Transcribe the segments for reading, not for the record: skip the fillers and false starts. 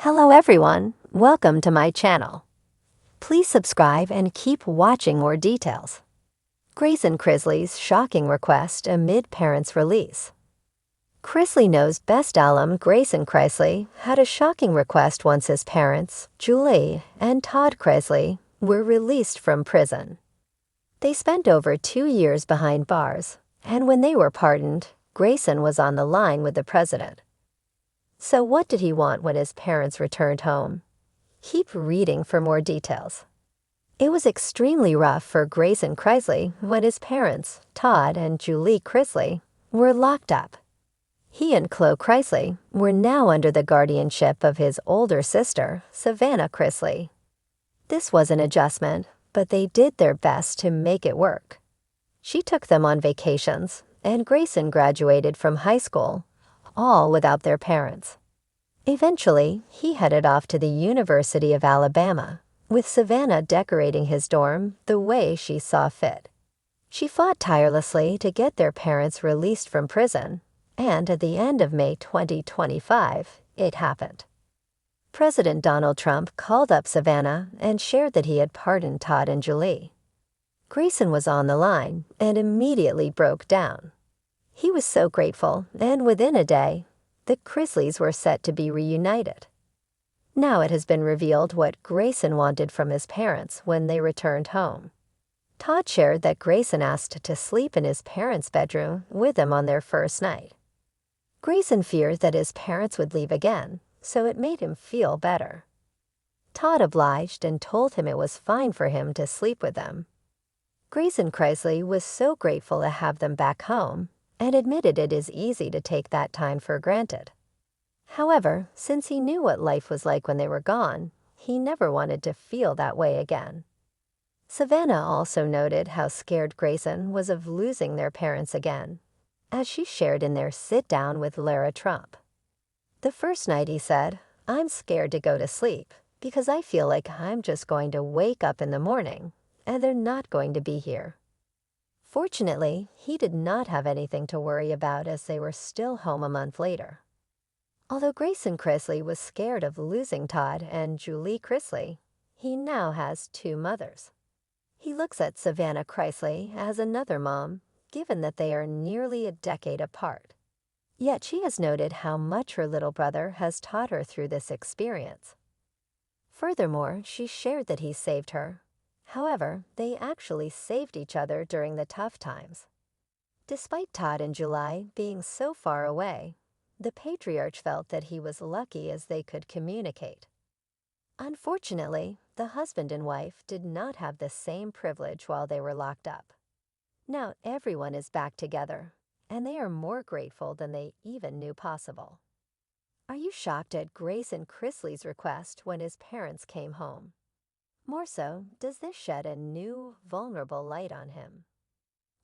Hello everyone, welcome to my channel. Please subscribe and keep watching more details. Grayson Chrisley's shocking request amid parents' release. Chrisley knows best alum Grayson Chrisley had a shocking request once his parents, Julie and Todd Chrisley, were released from prison. They spent over 2 years behind bars, and when they were pardoned, Grayson was on the line with the president. So what did he want when his parents returned home? Keep reading for more details. It was extremely rough for Grayson Chrisley when his parents, Todd and Julie Chrisley, were locked up. He and Chloe Chrisley were now under the guardianship of his older sister, Savannah Chrisley. This was an adjustment, but they did their best to make it work. She took them on vacations, and Grayson graduated from high school, all without their parents. Eventually, he headed off to the University of Alabama, with Savannah decorating his dorm the way she saw fit. She fought tirelessly to get their parents released from prison, and at the end of May 2025, it happened. President Donald Trump called up Savannah and shared that he had pardoned Todd and Julie. Grayson was on the line and immediately broke down. He was so grateful, and within a day, the Chrisleys were set to be reunited. Now it has been revealed what Grayson wanted from his parents when they returned home. Todd shared that Grayson asked to sleep in his parents' bedroom with him on their first night. Grayson feared that his parents would leave again, so it made him feel better. Todd obliged and told him it was fine for him to sleep with them. Grayson Chrisley was so grateful to have them back home, and admitted it is easy to take that time for granted. However, since he knew what life was like when they were gone, he never wanted to feel that way again. Savannah also noted how scared Grayson was of losing their parents again, as she shared in their sit-down with Lara Trump. The first night he said, "I'm scared to go to sleep because I feel like I'm just going to wake up in the morning and they're not going to be here." Fortunately, he did not have anything to worry about as they were still home a month later. Although Grayson Chrisley was scared of losing Todd and Julie Chrisley, he now has 2 mothers. He looks at Savannah Chrisley as another mom, given that they are nearly a decade apart. Yet she has noted how much her little brother has taught her through this experience. Furthermore, she shared that he saved her. However, they actually saved each other during the tough times. Despite Todd and Julie being so far away, the patriarch felt that he was lucky as they could communicate. Unfortunately, the husband and wife did not have the same privilege while they were locked up. Now everyone is back together, and they are more grateful than they even knew possible. Are you shocked at Grayson Chrisley's request when his parents came home? More so, does this shed a new, vulnerable light on him?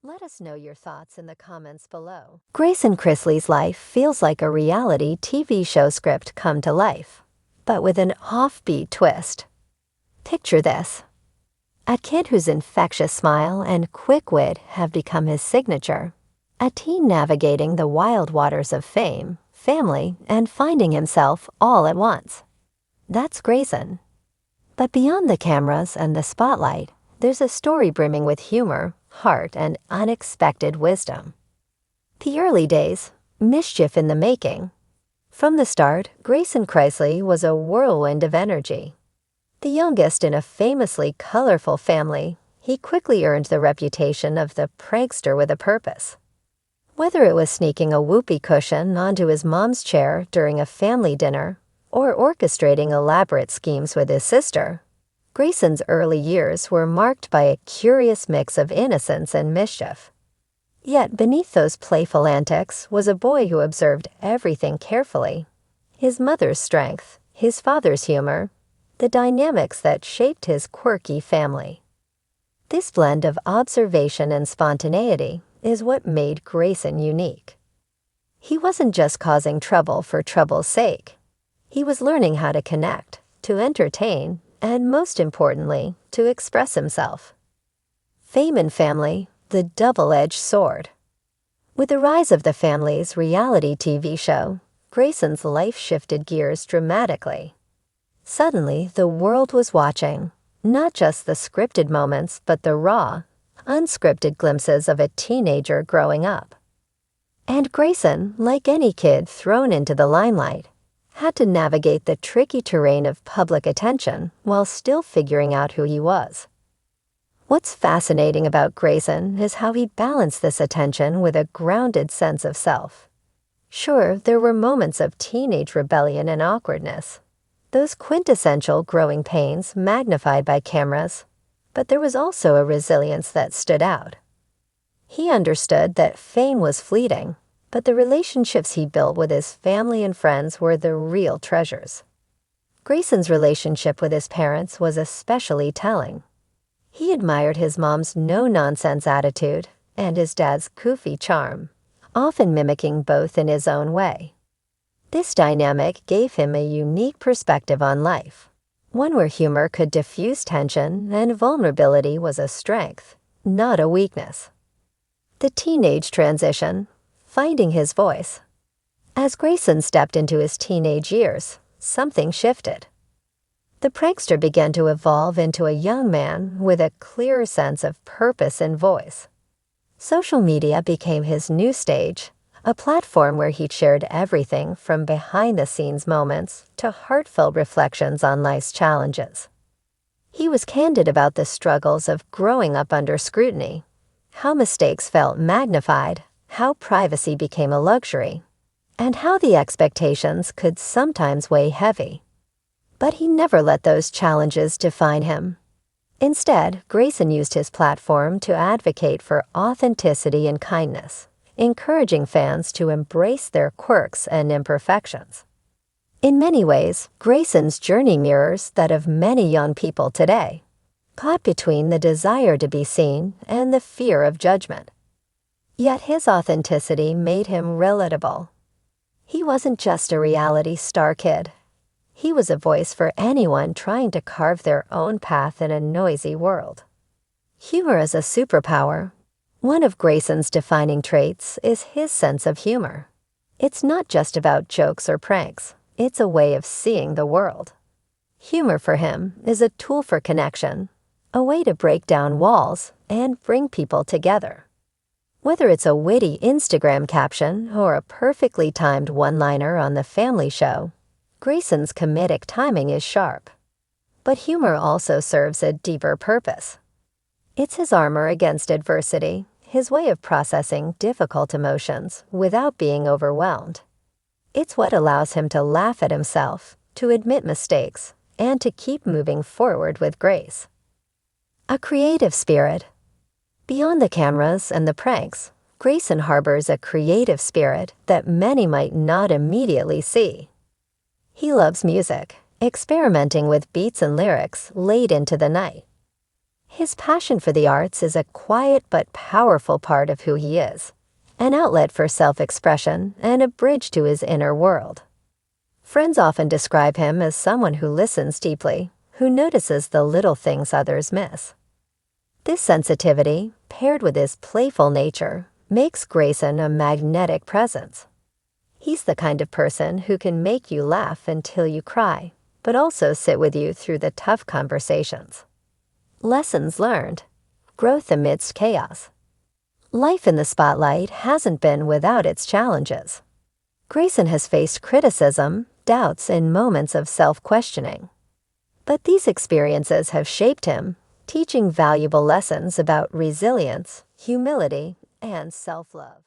Let us know your thoughts in the comments below. Grayson Chrisley's life feels like a reality TV show script come to life, but with an offbeat twist. Picture this. A kid whose infectious smile and quick wit have become his signature. A teen navigating the wild waters of fame, family, and finding himself all at once. That's Grayson. But beyond the cameras and the spotlight, there's a story brimming with humor, heart, and unexpected wisdom. The early days, mischief in the making. From the start, Grayson Chrisley was a whirlwind of energy. The youngest in a famously colorful family, he quickly earned the reputation of the prankster with a purpose. Whether it was sneaking a whoopee cushion onto his mom's chair during a family dinner, or orchestrating elaborate schemes with his sister, Grayson's early years were marked by a curious mix of innocence and mischief. Yet beneath those playful antics was a boy who observed everything carefully. His mother's strength, his father's humor, the dynamics that shaped his quirky family. This blend of observation and spontaneity is what made Grayson unique. He wasn't just causing trouble for trouble's sake. He was learning how to connect, to entertain, and most importantly, to express himself. Fame and family, the double-edged sword. With the rise of the family's reality TV show, Grayson's life shifted gears dramatically. Suddenly, the world was watching, not just the scripted moments, but the raw, unscripted glimpses of a teenager growing up. And Grayson, like any kid thrown into the limelight, had to navigate the tricky terrain of public attention while still figuring out who he was. What's fascinating about Grayson is how he balanced this attention with a grounded sense of self. Sure, there were moments of teenage rebellion and awkwardness, those quintessential growing pains magnified by cameras, but there was also a resilience that stood out. He understood that fame was fleeting, but the relationships he built with his family and friends were the real treasures. Grayson's relationship with his parents was especially telling. He admired his mom's no-nonsense attitude and his dad's goofy charm, often mimicking both in his own way. This dynamic gave him a unique perspective on life, one where humor could diffuse tension and vulnerability was a strength, not a weakness. The teenage transition, finding his voice. As Grayson stepped into his teenage years, something shifted. The prankster began to evolve into a young man with a clearer sense of purpose and voice. Social media became his new stage, a platform where he shared everything from behind-the-scenes moments to heartfelt reflections on life's challenges. He was candid about the struggles of growing up under scrutiny, how mistakes felt magnified, how privacy became a luxury, and how the expectations could sometimes weigh heavy. But he never let those challenges define him. Instead, Grayson used his platform to advocate for authenticity and kindness, encouraging fans to embrace their quirks and imperfections. In many ways, Grayson's journey mirrors that of many young people today, caught between the desire to be seen and the fear of judgment. Yet his authenticity made him relatable. He wasn't just a reality star kid. He was a voice for anyone trying to carve their own path in a noisy world. Humor is a superpower. One of Grayson's defining traits is his sense of humor. It's not just about jokes or pranks. It's a way of seeing the world. Humor for him is a tool for connection, a way to break down walls and bring people together. Whether it's a witty Instagram caption or a perfectly timed one-liner on The Family Show, Grayson's comedic timing is sharp. But humor also serves a deeper purpose. It's his armor against adversity, his way of processing difficult emotions without being overwhelmed. It's what allows him to laugh at himself, to admit mistakes, and to keep moving forward with grace. A creative spirit. Beyond the cameras and the pranks, Grayson harbors a creative spirit that many might not immediately see. He loves music, experimenting with beats and lyrics late into the night. His passion for the arts is a quiet but powerful part of who he is, an outlet for self-expression and a bridge to his inner world. Friends often describe him as someone who listens deeply, who notices the little things others miss. This sensitivity, paired with his playful nature, makes Grayson a magnetic presence. He's the kind of person who can make you laugh until you cry, but also sit with you through the tough conversations. Lessons learned. Growth amidst chaos. Life in the spotlight hasn't been without its challenges. Grayson has faced criticism, doubts, and moments of self-questioning. But these experiences have shaped him, teaching valuable lessons about resilience, humility, and self-love.